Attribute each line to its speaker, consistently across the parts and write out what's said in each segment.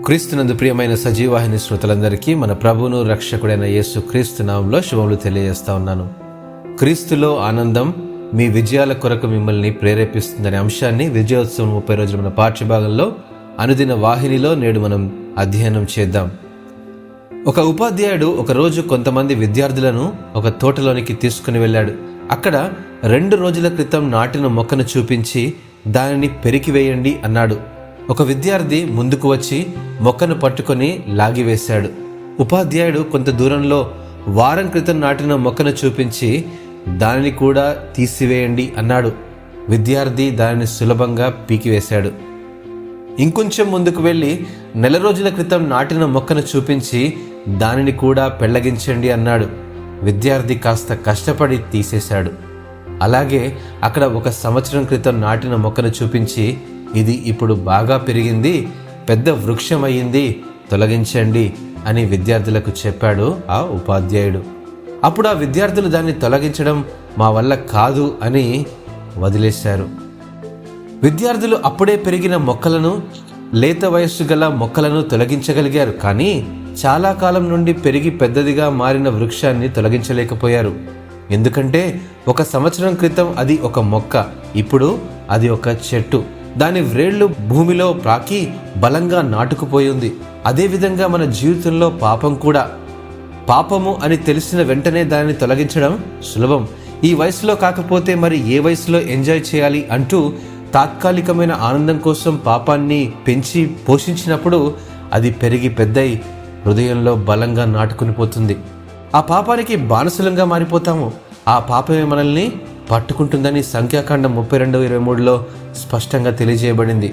Speaker 1: క్రీస్తునందు ప్రియమైన సజీవాహిని శ్రోతలందరికీ మన ప్రభువును రక్షకుడైన యేసు క్రీస్తు నామంలో శుభములు తెలియజేస్తా ఉన్నాను. క్రీస్తులో ఆనందం మీ విజయాల కొరకు మిమ్మల్ని ప్రేరేపిస్తుందనే అంశాన్ని విజయోత్సవం 30 రోజుల మన పాఠ్యభాగంలో అనుదిన వాహినిలో నేడు మనం అధ్యయనం చేద్దాం. ఒక ఉపాధ్యాయుడు ఒకరోజు కొంతమంది విద్యార్థులను ఒక తోటలోనికి తీసుకుని వెళ్ళాడు. అక్కడ 2 రోజుల క్రితం నాటిన మొక్కను చూపించి దానిని పెరికివేయండి అన్నాడు. ఒక విద్యార్థి ముందుకు వచ్చి మొక్కను పట్టుకొని లాగివేశాడు. ఉపాధ్యాయుడు కొంత దూరంలో వారం క్రితం నాటిన మొక్కను చూపించి దానిని కూడా తీసివేయండి అన్నాడు. విద్యార్థి దానిని సులభంగా పీకివేశాడు. ఇంకొంచెం ముందుకు వెళ్ళి 1 నెల రోజుల క్రితం నాటిన మొక్కను చూపించి దానిని కూడా పెళ్లగించండి అన్నాడు. విద్యార్థి కాస్త కష్టపడి తీసేశాడు. అలాగే అక్కడ 1 సంవత్సరం క్రితం నాటిన మొక్కను చూపించి ఇది ఇప్పుడు బాగా పెరిగింది, పెద్ద వృక్షం అయ్యింది, తొలగించండి అని విద్యార్థులకు చెప్పాడు ఆ ఉపాధ్యాయుడు. అప్పుడు ఆ విద్యార్థులు దాన్ని తొలగించడం మా వల్ల కాదు అని వదిలేశారు. విద్యార్థులు అప్పుడే పెరిగిన మొక్కలను, లేత వయస్సు గల మొక్కలను తొలగించగలిగారు, కానీ చాలా కాలం నుండి పెరిగి పెద్దదిగా మారిన వృక్షాన్ని తొలగించలేకపోయారు. ఎందుకంటే 1 సంవత్సరం క్రితం అది ఒక మొక్క, ఇప్పుడు అది ఒక చెట్టు. దాని వ్రేళ్లు భూమిలో ప్రాకి బలంగా నాటుకుపోయింది. అదేవిధంగా మన జీవితంలో పాపం కూడా. పాపము అని తెలిసిన వెంటనే దానిని తొలగించడం సులభం. ఈ వయసులో కాకపోతే మరి ఏ వయసులో ఎంజాయ్ చేయాలి అంటూ తాత్కాలికమైన ఆనందం కోసం పాపాన్ని పెంచి పోషించినప్పుడు అది పెరిగి పెద్దయి హృదయంలో బలంగా నాటుకుని పోతుంది. ఆ పాపానికి బానిసలంగా మారిపోతాము. ఆ పాపమే మనల్ని పట్టుకుంటుందని సంఖ్యాకాండం 32:23లో స్పష్టంగా తెలియజేయబడింది.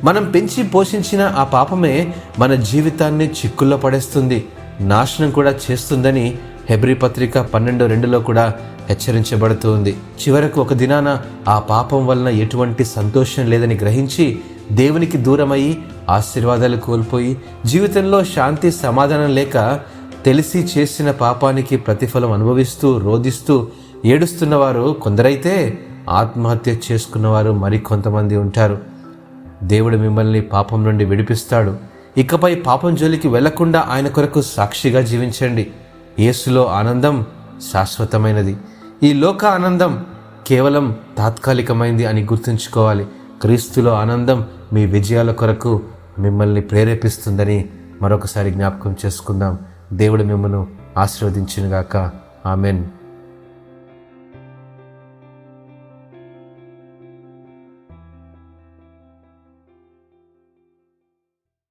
Speaker 1: మనం పెంచి పోషించిన ఆ పాపమే మన జీవితాన్ని చిక్కుల్లో పడేస్తుంది, నాశనం కూడా చేస్తుందని హెబ్రీ పత్రిక 12:2లో కూడా హెచ్చరించబడుతుంది. చివరకు ఒక దినాన ఆ పాపం వలన ఎటువంటి సంతోషం లేదని గ్రహించి దేవునికి దూరమయ్యి ఆశీర్వాదాలు కోల్పోయి జీవితంలో శాంతి సమాధానం లేక తెలిసి చేసిన పాపానికి ప్రతిఫలం అనుభవిస్తూ రోధిస్తూ ఏడుస్తున్నవారు కొందరైతే ఆత్మహత్య చేసుకున్నవారు మరికొంతమంది ఉంటారు. దేవుడు మిమ్మల్ని పాపం నుండి విడిపిస్తాడు. ఇకపై పాపం జోలికి వెళ్లకుండా ఆయన కొరకు సాక్షిగా జీవించండి. యేసులో ఆనందం శాశ్వతమైనది. ఈ లోక ఆనందం కేవలం తాత్కాలికమైంది అని గుర్తుంచుకోవాలి. క్రీస్తులో ఆనందం మీ విజయాల కొరకు మిమ్మల్ని ప్రేరేపిస్తుందని మరొకసారి జ్ఞాపకం చేసుకుందాం. దేవుడు మిమ్మల్ని ఆశీర్వదించునుగాక. ఆమెన్.